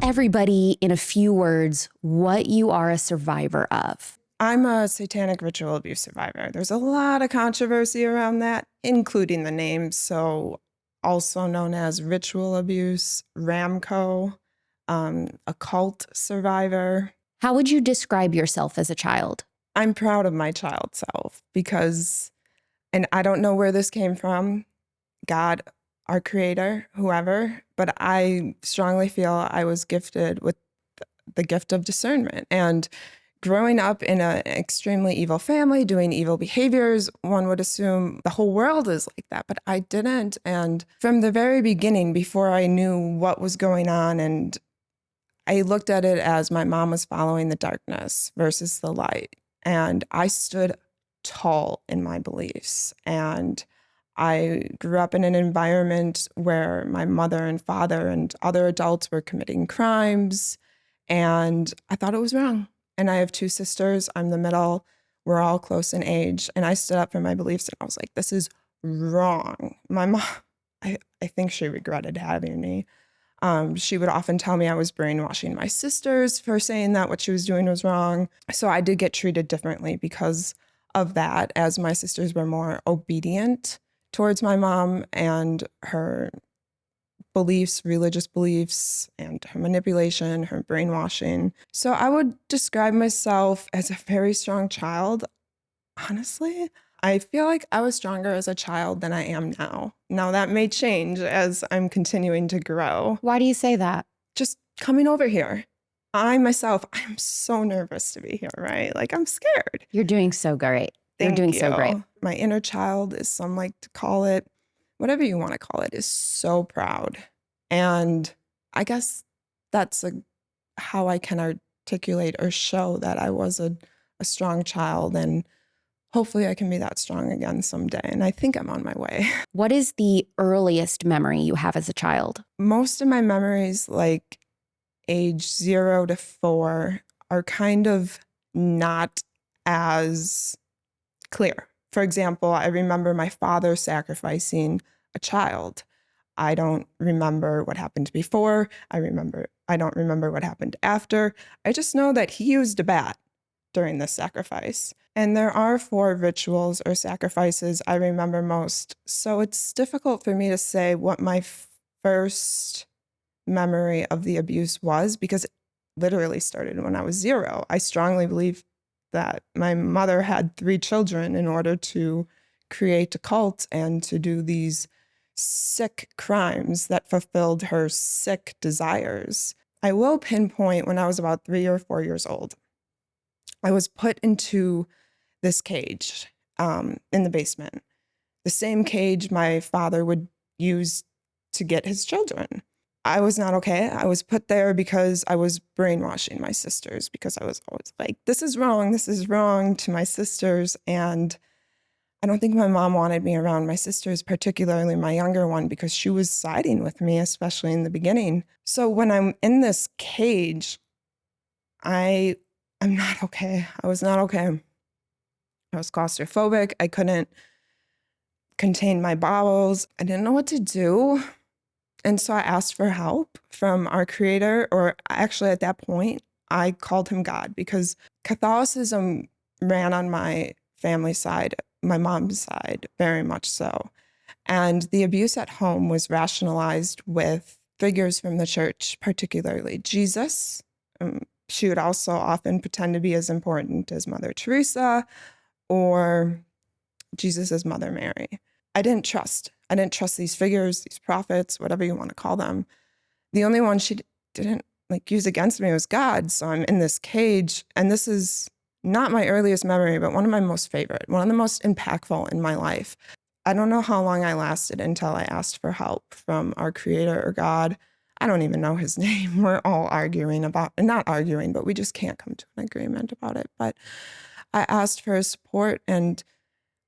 everybody in a few words what you are a survivor of. I'm a satanic ritual abuse survivor. There's a lot of controversy around that, including the name. So also known as ritual abuse, Ramco, occult survivor. How would you describe yourself as a child? I'm proud of my child self because, and I don't know where this came from, God, our creator, whoever, but I strongly feel I was gifted with the gift of discernment. And growing up in an extremely evil family, doing evil behaviors, one would assume the whole world is like that, but I didn't. And from the very beginning, before I knew what was going on, and I looked at it as my mom was following the darkness versus the light. And I stood tall in my beliefs. And I grew up in an environment where my mother and father and other adults were committing crimes. And I thought it was wrong. And I have two sisters. I'm the middle. We're all close in age. And I stood up for my beliefs and I was like, this is wrong. My mom, I think she regretted having me. She would often tell me I was brainwashing my sisters for saying that what she was doing was wrong. So I did get treated differently because of that, as my sisters were more obedient towards my mom and her beliefs, religious beliefs, and her manipulation, her brainwashing. So I would describe myself as a very strong child. Honestly, I feel like I was stronger as a child than I am now. Now that may change as I'm continuing to grow. Why do you say that? Just coming over here. I'm so nervous to be here, right? Like I'm scared. You're doing so great. You're doing so great. My inner child, as some like to call it, whatever you want to call it, is so proud. And I guess that's how I can articulate or show that I was a strong child, and hopefully I can be that strong again someday. And I think I'm on my way. What is the earliest memory you have as a child? Most of my memories, like age 0 to 4, are kind of not as clear. For example, I remember my father sacrificing a child. I don't remember what happened before. I don't remember what happened after. I just know that he used a bat during this sacrifice. And there are 4 rituals or sacrifices I remember most. So it's difficult for me to say what my first memory of the abuse was, because it literally started when I was 0. I strongly believe that my mother had 3 children in order to create a cult and to do these sick crimes that fulfilled her sick desires. I will pinpoint when I was about 3 or 4 years old. I was put into this cage in the basement, the same cage my father would use to get his children. I was not okay. I was put there because I was brainwashing my sisters, because I was always like, this is wrong to my sisters. And I don't think my mom wanted me around my sisters, particularly my younger one, because she was siding with me, especially in the beginning. So when I'm in this cage, I'm not okay. I was not okay. I was claustrophobic. I couldn't contain my bowels. I didn't know what to do. And so I asked for help from our creator, or actually at that point, I called him God, because Catholicism ran on my family side, my mom's side, very much so. And the abuse at home was rationalized with figures from the church, particularly Jesus. She would also often pretend to be as important as Mother Teresa or Jesus' Mother Mary. I didn't trust these figures, these prophets, whatever you want to call them. The only one she didn't use against me was God. So I'm in this cage, and this is not my earliest memory, but one of my most favorite, one of the most impactful in my life. I don't know how long I lasted until I asked for help from our creator or God. I don't even know his name. We're all not arguing, but we just can't come to an agreement about it. But I asked for his support, and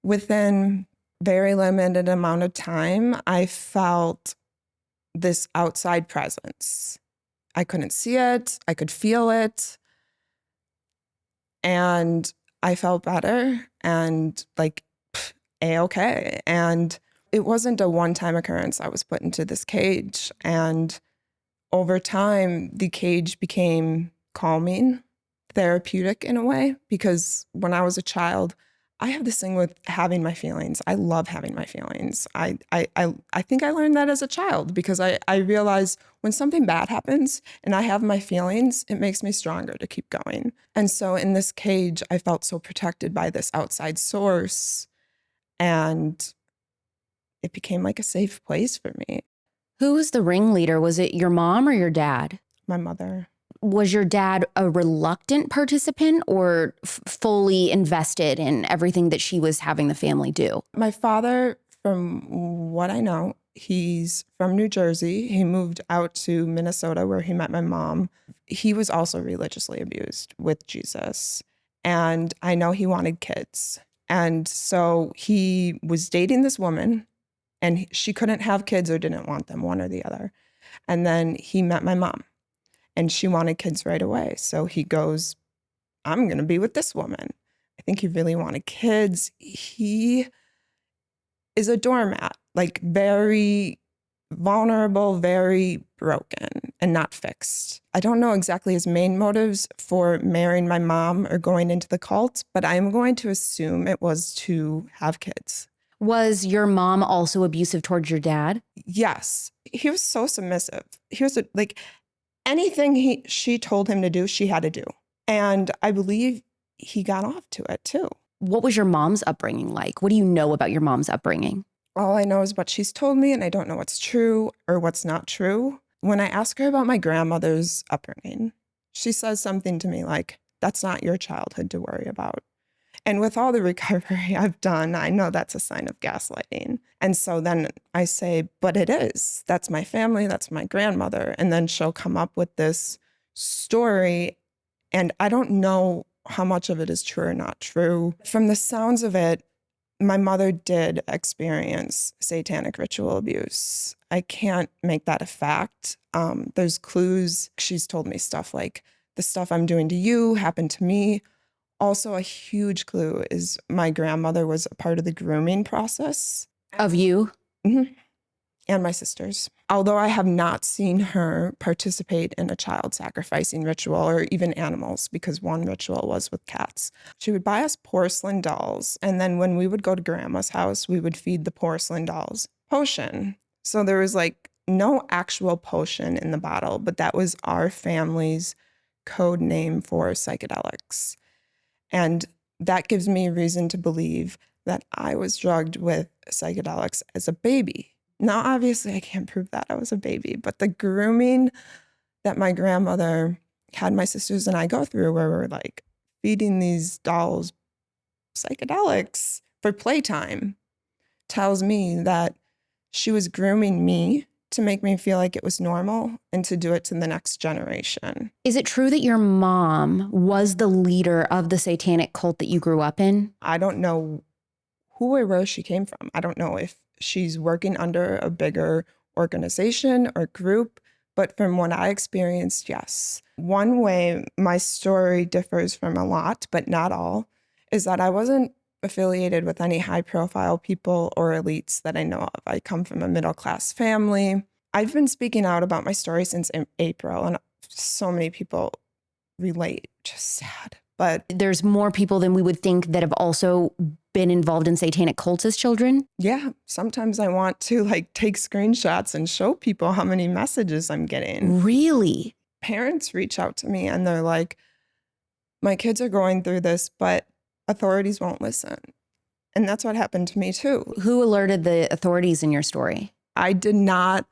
within very limited amount of time, I felt this outside presence. I couldn't see it. I could feel it. And I felt better and A-okay. And it wasn't a one-time occurrence. I was put into this cage, and over time, the cage became calming, therapeutic in a way, because when I was a child, I have this thing with having my feelings. I love having my feelings. I think I learned that as a child because I realized when something bad happens and I have my feelings, it makes me stronger to keep going. And so in this cage, I felt so protected by this outside source, and it became like a safe place for me. Who was the ringleader? Was it your mom or your dad? My mother. Was your dad a reluctant participant or fully invested in everything that she was having the family do? My father, from what I know, he's from New Jersey. He moved out to Minnesota where he met my mom. He was also religiously abused with Jesus. And I know he wanted kids. And so he was dating this woman, and she couldn't have kids or didn't want them, one or the other. And then he met my mom, and she wanted kids right away. So he goes, I'm going to be with this woman. I think he really wanted kids. He is a doormat, like very vulnerable, very broken and not fixed. I don't know exactly his main motives for marrying my mom or going into the cult, but I'm going to assume it was to have kids. Was your mom also abusive towards your dad? Yes. He was so submissive. He was like anything she told him to do, she had to do. And I believe he got off to it too. What was your mom's upbringing like? What do you know about your mom's upbringing? All I know is what she's told me, and I don't know what's true or what's not true. When I ask her about my grandmother's upbringing, she says something to me like, that's not your childhood to worry about. And with all the recovery I've done, I know that's a sign of gaslighting. And so then I say, but it is. That's my family. That's my grandmother. And then she'll come up with this story. And I don't know how much of it is true or not true. From the sounds of it, my mother did experience satanic ritual abuse. I can't make that a fact. There's clues. She's told me stuff like, the stuff I'm doing to you happened to me. Also, a huge clue is my grandmother was a part of the grooming process. Of you? Mm-hmm. And my sisters. Although I have not seen her participate in a child sacrificing ritual or even animals, because one ritual was with cats. She would buy us porcelain dolls. And then when we would go to grandma's house, we would feed the porcelain dolls potion. So there was like no actual potion in the bottle, but that was our family's code name for psychedelics. And that gives me reason to believe that I was drugged with psychedelics as a baby. Now, obviously, I can't prove that I was a baby, but the grooming that my grandmother had my sisters and I go through, where we're like feeding these dolls psychedelics for playtime, tells me that she was grooming me to make me feel like it was normal and to do it to the next generation. Is it true that your mom was the leader of the satanic cult that you grew up in? I don't know who or where she came from. I don't know if she's working under a bigger organization or group, but from what I experienced, yes. One way my story differs from a lot, but not all, is that I wasn't affiliated with any high-profile people or elites that I know of. I come from a middle-class family. I've been speaking out about my story since April, and so many people relate. Just sad. But there's more people than we would think that have also been involved in satanic cults as children? Yeah, sometimes I want to like take screenshots and show people how many messages I'm getting. Really? Parents reach out to me and they're like, my kids are going through this, but authorities won't listen. And that's what happened to me too. Who alerted the authorities in your story? I did not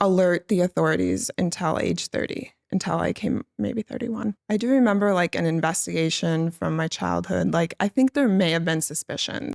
alert the authorities until age 30, until I came maybe 31. I do remember like an investigation from my childhood. Like, I think there may have been suspicion.